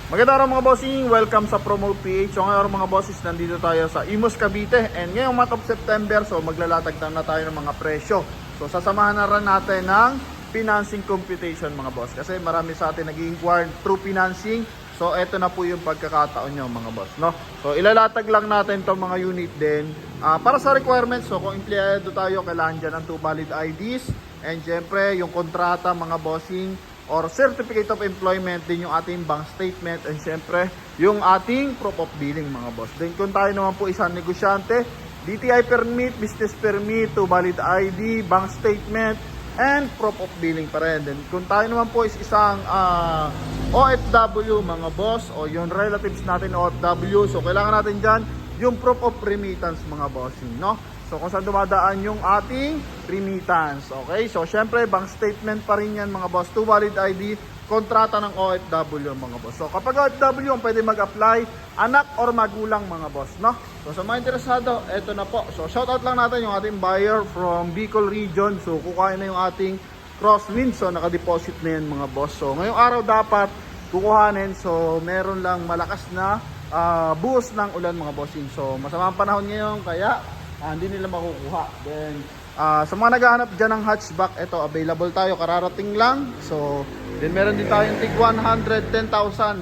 Magandang araw mga bossing, welcome sa Promo PH. So ngayon mga bosses, nandito tayo sa Imus Cavite. And ngayong month of September, so maglalatag na tayo ng mga presyo. So sasamahan na rin natin ng financing computation mga boss. Kasi marami sa atin nag-inquire through financing. So eto na po yung pagkakataon nyo mga boss, no? So ilalatag lang natin itong mga unit din. Para sa requirements, so kung empleyado tayo, kailangan dyan ng 2 valid IDs. And syempre yung kontrata mga bossing or certificate of employment, din yung ating bank statement, and syempre yung ating proof of billing mga boss. Then kung tayo naman po isang negosyante, DTI permit, business permit, 2 valid ID, bank statement, and proof of billing pa rin. Then kung tayo naman po is isang OFW mga boss, o yung relatives natin OFW, so kailangan natin dyan yung proof of remittance mga bossing, no? So kung saan dumadaan yung ating remittance. Okay, so syempre bank statement pa rin yan mga boss, 2 valid ID, kontrata ng OFW mga boss. So kapag OFW ang pwede mag-apply, anak or magulang mga boss, no? So sa mga interesado, eto na po. So shoutout lang natin yung ating buyer from Bicol region. So kukuhain na yung ating crosswind, so naka-deposit na yan mga boss. So ngayong araw dapat kukuhanin, so meron lang malakas na buhos ng ulan mga bossing. So masama ang panahon ngayon, kaya hindi nila makukuha. Then sa mga naghahanap dyan ng hatchback, ito available tayo, kararating lang. So then meron din tayong tig 110,000,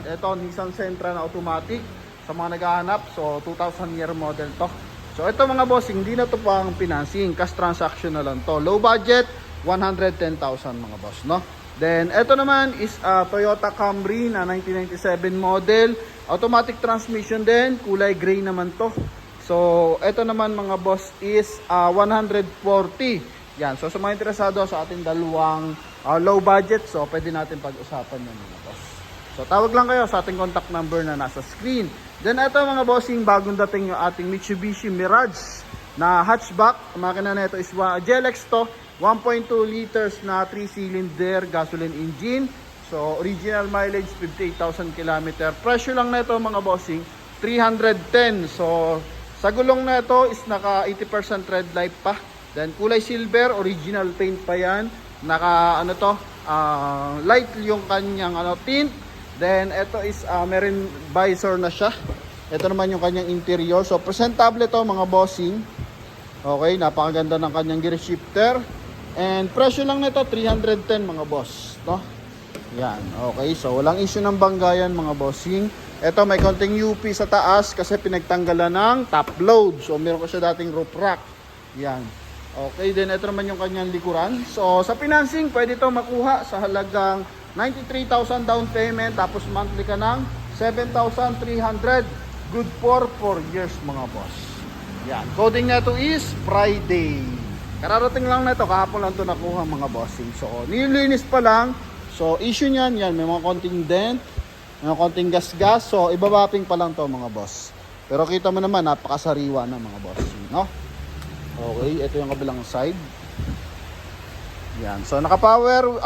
ito Nissan Sentra na automatic sa mga naghahanap. So 2000 year model to. So ito mga bossing, hindi na to pang financing, cash transaction na lang to. Low budget, 110,000 mga boss, no? Then ito naman is Toyota Camry na 1997 model, automatic transmission din, kulay gray naman to. So, ito naman mga boss is 140. Yan. So, sa mga interesado sa ating dalawang low budget, so pwede natin pag-usapan ng mga boss. So, tawag lang kayo sa ating contact number na nasa screen. Then, ito mga bossing, bagong dating yung ating Mitsubishi Mirage na hatchback. Makina na ito is GLX to, 1.2 liters na 3-cylinder gasoline engine. So, original mileage 58,000 km. Presyo lang na ito mga bossing, 310. So, sa gulong na ito is naka 80% red light pa. Then kulay silver, original paint pa yan. Naka light yung kanyang tint. Then ito is meron visor na siya. Ito naman yung kanyang interior. So presentable ito mga bossing. Okay, napakaganda ng kanyang gear shifter. And presyo lang nito 310 mga boss, no? Yan, okay. So walang issue ng banggayan mga bossing. Ito may konting UP sa taas kasi pinagtanggalan ng top load. So meron ko siya dating roof rack. Yan. Okay, then ito naman yung kanyang likuran. So sa financing, pwede ito makuha sa halagang 93,000 down payment. Tapos monthly ka ng 7,300. Good for 4 years mga boss. Yan. Coding na ito is Friday. Kararating lang na ito. Kahapon lang ito nakuha mga bossing. So nilinis pa lang. So issue niyan, yan. May mga konting dent. May konting gas-gas, so ibabapping pa lang to mga boss. Pero kita mo naman, napakasariwa na mga boss, no? Okay, ito yung kabilang side. Yan, so naka-power,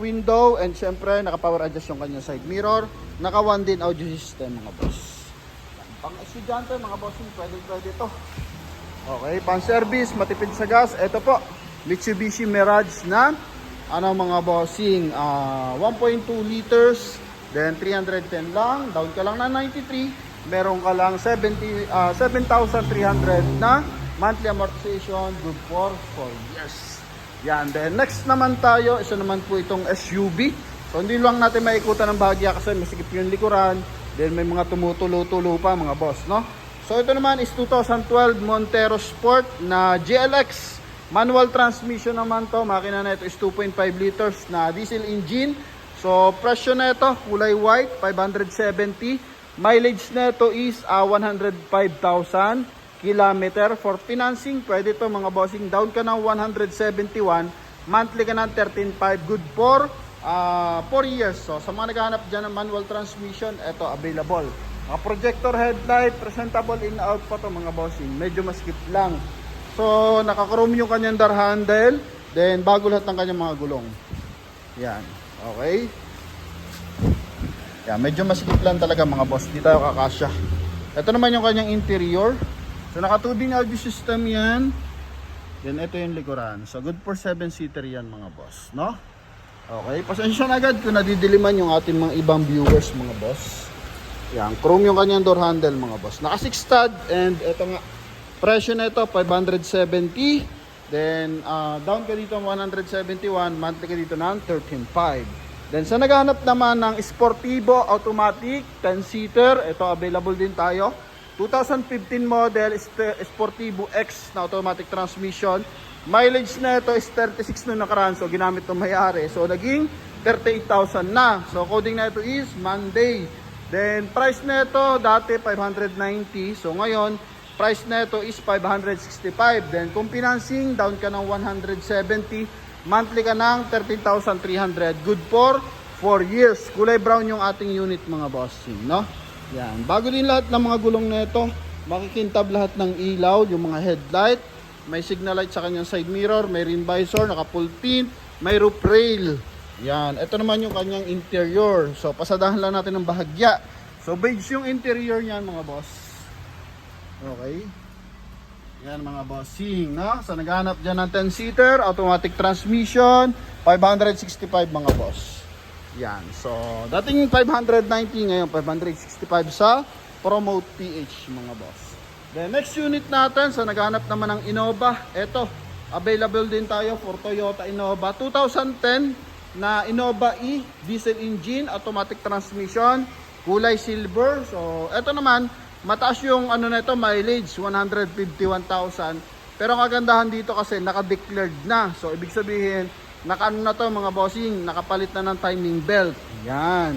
window, and syempre naka-power adjust yung kanyang side mirror. Naka 1 din audio system mga boss. Pang estudyante mga boss, pwede to. Okay, pang service, matipid sa gas. Ito po, Mitsubishi Mirage na mga bossing, 1.2 liters. Then 310 lang, down ka lang na 93, meron ka lang 7,300 na monthly amortization, good for 4 years. Yan, then next naman tayo, isa naman po itong SUV. So hindi lang natin maikutan ng bahagya kasi masikip yung likuran, then may mga tumutulo-tulo pa mga boss, no? So ito naman is 2012 Montero Sport na GLX, manual transmission naman to. Makina na ito is 2.5 liters na diesel engine. So, presyo na ito, kulay white, 570. Mileage na ito is 105,000 km. For financing, pwede ito mga bossing. Down ka ng 171. Monthly ka ng 13,500. Good for 4 years. So, sa mga naghahanap dyan ng manual transmission, ito available. Mga projector headlight, presentable in-out pa ito mga bossing. Medyo maskip lang. So, naka-chrome yung kanyang door handle. Then, bago lahat ng kanyang mga gulong. Yan. Okay. Yan, medyo masikip lang talaga mga boss. Di tayo kakasya. Ito naman yung kanyang interior. So naka 2 din audio system yan. Then ito yung likuran. So good for 7-seater yan mga boss, no? Okay, pasensya na agad kung nadidiliman yung ating mga ibang viewers mga boss. Yan, chrome yung kanyang door handle mga boss. Naka 6 stud and ito nga, presyo na ito 570. Then down ka dito 171, monthly ka dito ng 13.5. Then sa naghahanap naman ng Sportivo automatic 10-seater, ito available din tayo. 2015 model Sportivo X na automatic transmission. Mileage na ito is 36 nung nakaraan, so ginamit ng may-ari. So naging 38,000 na. So coding na ito is Monday. Then price na ito dati 590. So ngayon price na ito is 565. Then kung financing, down ka ng 170. Monthly ka ng 13,300. Good for 4 years. Kulay brown yung ating unit mga bossing, no? Yan. Bago din lahat ng mga gulong na ito, makikintab lahat ng ilaw, yung mga headlight. May signal light sa kanyang side mirror, may rim visor, naka full tint, may roof rail. Yan. Ito naman yung kanyang interior. So pasadahan lang natin ng bahagya. So beige yung interior niyan mga boss. Okay. Yan mga bossing, no? So naghanap dyan ng 10-seater, automatic transmission, 565 mga boss. Yan. So dating 590, ngayon 565 sa Promote PH mga boss. The next unit natin, so naghanap naman ng Innova. Ito, available din tayo for Toyota Innova 2010 na Innova E, diesel engine, automatic transmission, kulay silver. So ito naman, mataas yung ano nito, mileage 151,000. Pero ang kagandahan dito kasi naka-declared na. So ibig sabihin, naka-ano na to mga bossing, nakapalit na ng timing belt. Yan.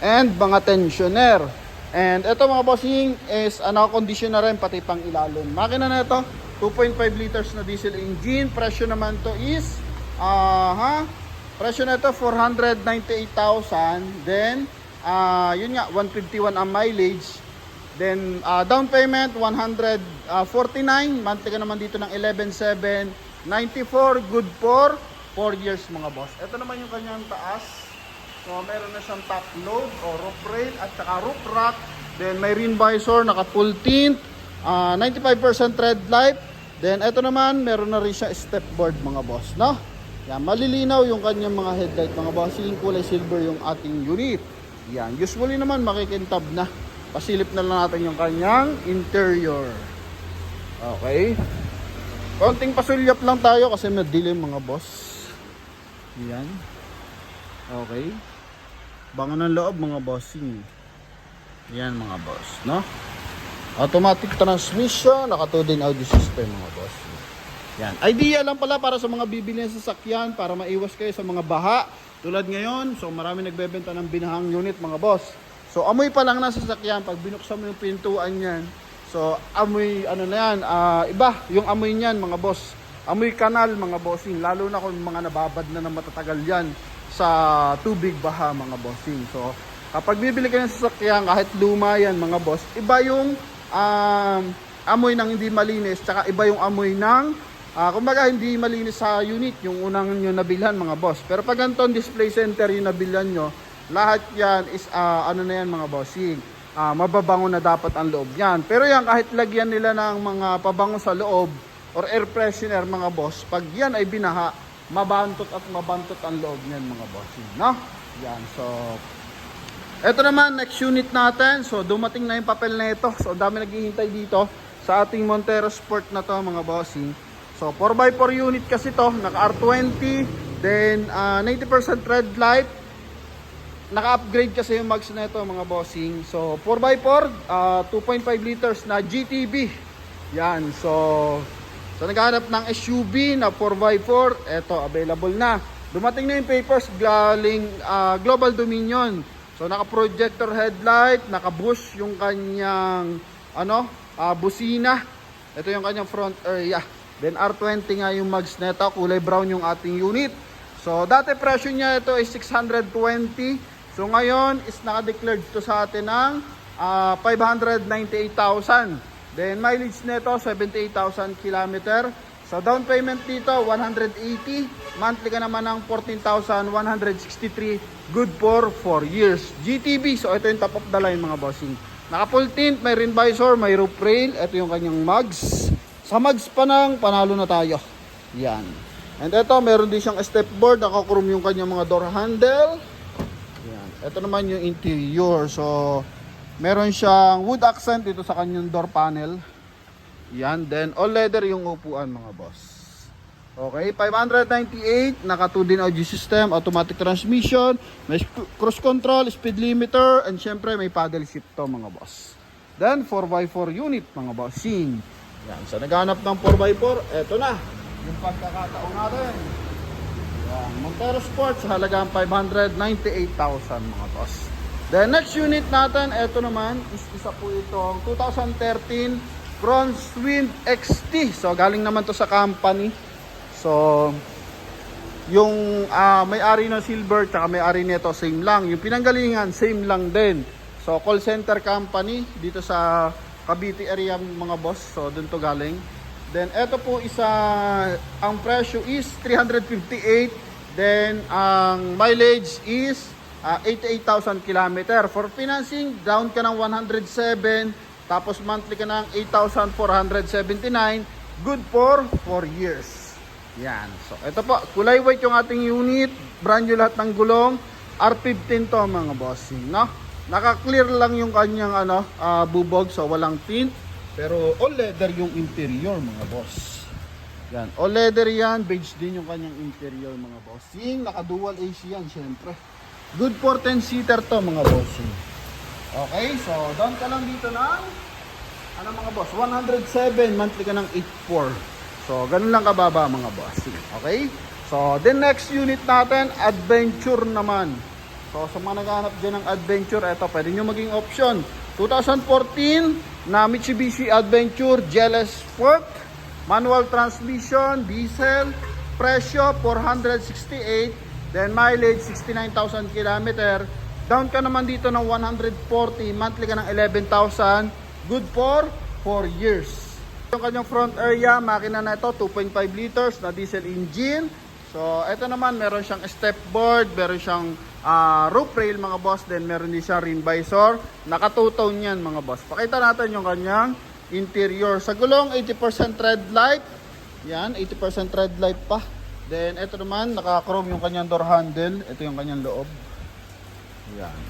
And mga tensioner. And ito mga bossing is condition na rin pati pang ilalim. Makina na ito, 2.5 liters na diesel engine. Presyo naman to is presyo na ito 498,000. Then yun nga 151 ang mileage. Then down payment 149, monthly ka naman dito ng 11,794, good for 4 years mga boss. Ito naman yung kanyang taas. So meron na siyang top load o roof rail at saka roof rack. Then may rim visor, naka full tint, 95% tread light. Then ito naman, meron na rin siya step board mga boss, no? Yan, malilinaw yung kanyang mga headlight mga boss. Yung kulay silver yung ating unit. Yan, usually naman makikintab na. Pasilip na lang natin yung kanyang interior. Okay. Konting pasulyap lang tayo kasi madilim mga boss. Yan. Okay. Bangon ng loob mga bossing. Yan mga boss, no? Automatic transmission, naka 2 din audio system mga boss. Yan. Idea lang pala para sa mga bibili ng sasakyan para maiwas kayo sa mga baha. Tulad ngayon, so marami nagbebenta ng binahang unit mga boss. So amoy pa lang na sasakyan pag binuksan mo yung pintuan niyan. So amoy ano na yan, iba yung amoy niyan mga boss. Amoy kanal mga bossing, lalo na kung mga nababad na matatagal yan sa tubig baha mga bossing. So kapag bibili ka ng sasakyan kahit luma yan mga boss, iba yung amoy ng hindi malinis, tsaka iba yung amoy ng kumbaga hindi malinis sa unit yung unang nyo nabilhan mga boss. Pero pag ganito display center yung nabilhan nyo, lahat yan is ano na yan mga bossing, mababango na dapat ang loob yan. Pero yan kahit lagyan nila ng mga pabango sa loob or air freshener mga boss, pag yan ay binaha, mabantot at mabantot ang loob niyan mga bossing, no? Yan, so eto naman next unit natin. So dumating na yung papel na ito. So dami naghihintay dito sa ating Montero Sport na to mga bossing. So 4x4 unit kasi to, naka R20, then 90% red light. Naka-upgrade kasi yung mags na ito mga bossing. So 4x4, 2.5 liters na GTB. Yan, so naghahanap ng SUV na 4x4, eto available na. Dumating na yung papers galing Global Dominion. So naka-projector headlight, naka-bush yung kanyang busina. Ito yung kanyang front area. Then R20 nga yung mags nito, kulay brown yung ating unit. So dati presyo niya ito ay 620. So ngayon is naka-declared to sa atin ng 598,000. Then mileage nito 78,000 km. So down payment dito 180, monthly ka naman ng 14,163, good for 4 years. GTB, so ito yung top of the line mga bossing. Naka full tint, may rim visor, may roof rail, ito yung kanyang mugs. Sa mugs pa nang panalo na tayo. Yan. And ito, meron din siyang step board. Naka-chrome yung kanyang mga door handle. Yan. Ito naman yung interior. So, meron siyang wood accent dito sa kanyang door panel. Yan. Then, all leather yung upuan mga boss. Okay, 598. Naka 2 din audio system. Automatic transmission. May cruise control, speed limiter. And syempre, may paddle shift to mga boss. Then, 4x4 unit mga bossing. Yan. So, naghanap ng 4x4. Ito na. Yung pagkakataon natin. Yan. Montero Sports, halagang 598,000 mga boss. The next unit natin, ito naman, is isa po itong 2013 Crosswind XT. So, galing naman to sa company. So, yung may-ari ng silver, tsaka may-ari nito, same lang. Yung pinanggalingan, same lang din. So, call center company, dito sa Cavite area mga boss. So, dun to galing. Then, eto po isa, ang presyo is 358. Then, ang mileage is 88,000 km. For financing, down ka ng 107. Tapos, monthly ka ng 8,479. Good for 4 years. Yan. So, eto po, kulay white yung ating unit. Brand new lahat ng gulong. R15 to mga bossing, no? Naka-clear lang yung kanyang bubog, so walang tint. Pero all leather yung interior mga boss. Yan, all leather yan, beige din yung kanyang interior mga bossing. Naka-dual AC yan syempre. Good for 10-seater to mga bossing. Okay, so down ka lang dito ng mga boss, 107, monthly ka ng 84. So ganun lang kababa mga bossing. Okay? So the next unit natin, adventure naman. So sa mga naghahanap dyan ng adventure, eto pwede nyo maging option. 2014 na Mitsubishi Adventure GLS Sport, manual transmission, diesel, presyo 468, then mileage 69,000 km. Down ka naman dito ng 140, monthly ka ng 11,000, good for 4 years. Yung kanyang front area, makina na ito 2.5 liters na diesel engine. So ito naman, meron siyang step board, meron siyang roof rail mga boss, then meron din siyang rim visor. Naka-two-tone yan mga boss. Pakita natin yung kanyang interior. Sa gulong, 80% red light. Yan, 80% red light pa. Then ito naman, naka-chrome yung kanyang door handle. Ito yung kanyang loob. Yan.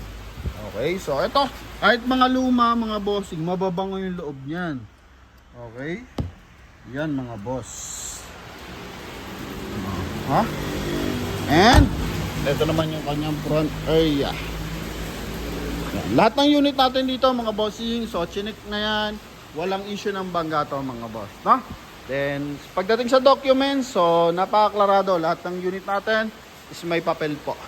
Okay, so ito, kahit mga luma mga bossing, mababango yung loob niyan. Okay? Yan mga boss. Ha? And ito naman yung kanyang front area. Yan. Lahat ng unit natin dito mga bossing, so chinik na yan. Walang issue ng bangga to mga boss, no? Then pagdating sa documents, so napakaklarado. Lahat ng unit natin is may papel po.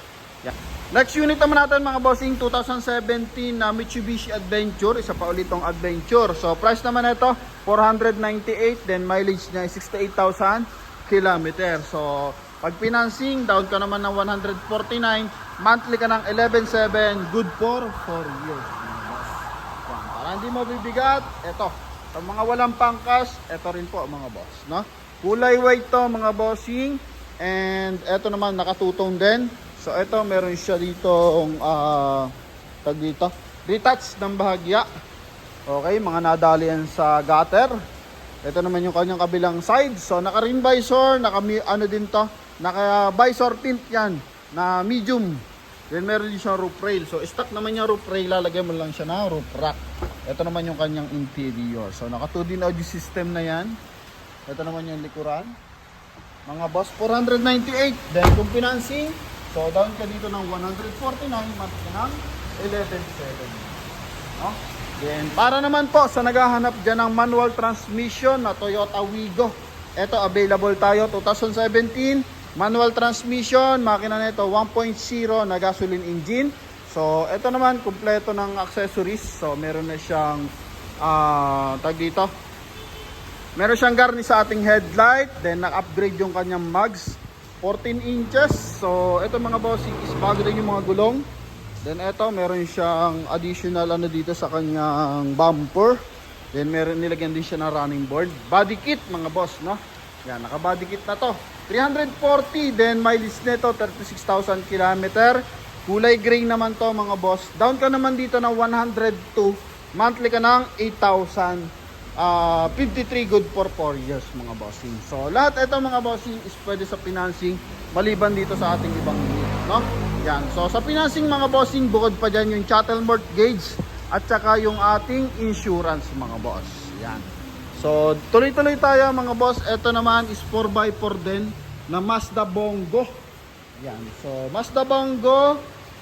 Yan. Next unit naman natin mga bossing, 2017 na Mitsubishi Adventure. Isa pa ulit tong Adventure. So price naman ito 498, then mileage niya is 68,000 km. So pag financing, down ka naman ng 149, monthly ka ng 11,700, good for 4 years. Yan. Para hindi mabibigat, ito. Sa mga walang pangkas, ito rin po mga boss, no? Kulay white to mga bossing. And ito naman nakatutong din. So ito meron siya dito tag dito, retouch ng bahagya. Okay, mga nadalian sa gutter. Ito naman yung kanyang kabilang side. So naka rim visor, naka din to, naka visor tint yan na medium. Then meron din siyang roof rail. So stock naman yung roof rail, lalagyan mo lang siya na roof rack. Ito naman yung kanyang interior. So naka 2 din audio system na yan. Ito naman yung likuran. Mga boss, 498. Then kung financing, so down ka dito ng 149, monthly ka ng 11,700. No? Then para naman po sa naghahanap dyan ng manual transmission na Toyota Wigo, ito available tayo 2017 manual transmission, makina nito 1.0 na gasoline engine. So ito naman kumpleto ng accessories. So meron na siyang tag dito, meron siyang garnish sa ating headlight, then nag-upgrade yung kanyang mags 14 inches. So ito mga bossing is bago din yung mga gulong. Then ito meron siyang additional dito sa kanyang bumper. Then meron nilagyan din siya ng running board. Body kit mga boss, no? Yan, naka body kit na to. 340, then mileage nito 36,000 km. Kulay gray naman to mga boss. Down ka naman dito ng 102, monthly ka ng 8,000 53 good for 4 years mga bossing. So lahat ito mga bossing is pwede sa financing maliban dito sa ating ibang unit, no? Yan. So sa financing mga bossing, bukod pa dyan yung chattel mortgage at saka yung ating insurance mga boss. Yan. So tuloy-tuloy tayo mga boss. Ito naman is 4x4 din na Mazda Bongo. Yan. So Mazda Bongo,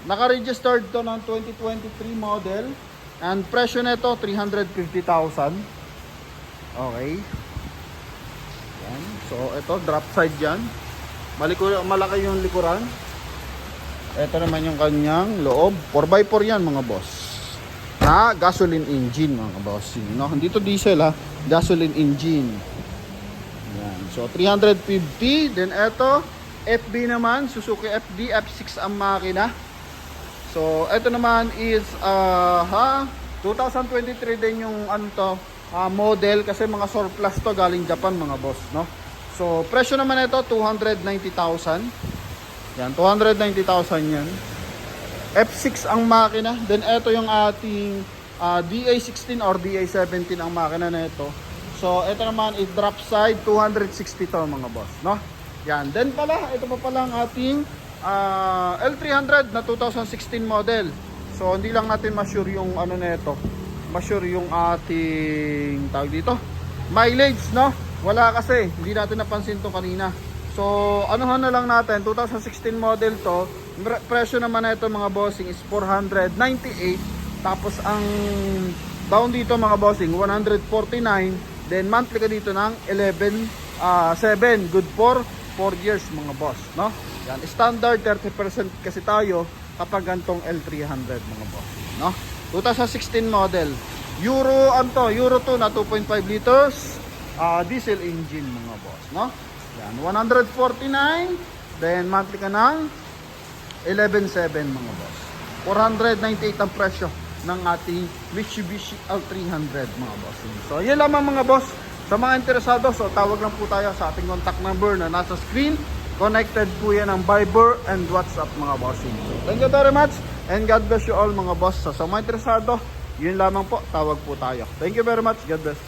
naka-registered to ng 2023 model. And presyo nito 350,000. Okay. Yan. So ito drop side yan. Malaki yung likuran. Ito naman yung kanyang loob. 4x4 yan mga boss. Na gasoline engine mga boss. No? Hindi to diesel ha. Gasoline engine. Yan. So 350. Then ito FB naman. Suzuki FD F6 ang makina. So ito naman is 2023 din yung ano to, model kasi mga surplus to galing Japan mga boss, no? So presyo naman ito 290,000. Yan, 290,000 yan. F6 ang makina. Then ito yung ating DA16 or DA17 ang makina na ito. So ito naman is drop side 260 to mga boss, no? Yan. Then pala, ito pa pala ang ating L300 na 2016 model. So hindi lang natin ma-sure yung ano nito. Ma-sure yung ating tawag dito, mileage, no? Wala kasi, hindi natin napansin to kanina. So anuhan na lang natin, 2016 model to. Presyo naman na ito mga bossing is 498. Tapos ang down dito mga bossing 149. Then monthly ka dito ng 11.7, good for 4 years mga boss, no? Yan, standard 30% kasi tayo kapag gantong L300 mga boss, no? 2016 model. Euro 2 na 2.5 liters diesel engine mga boss, no? Yan, 149. Then monthly ka ng 11.7 mga boss. 498 ang presyo ng ating Mitsubishi L300 mga boss. So yan lamang mga boss. Sa mga interesado, so tawag lang po tayo sa ating contact number na nasa screen. Connected po yan ng Viber and WhatsApp mga bossing. So, thank you very much and God bless you all mga boss. So, sa mga interesado, yun lamang po, tawag po tayo. Thank you very much. God bless.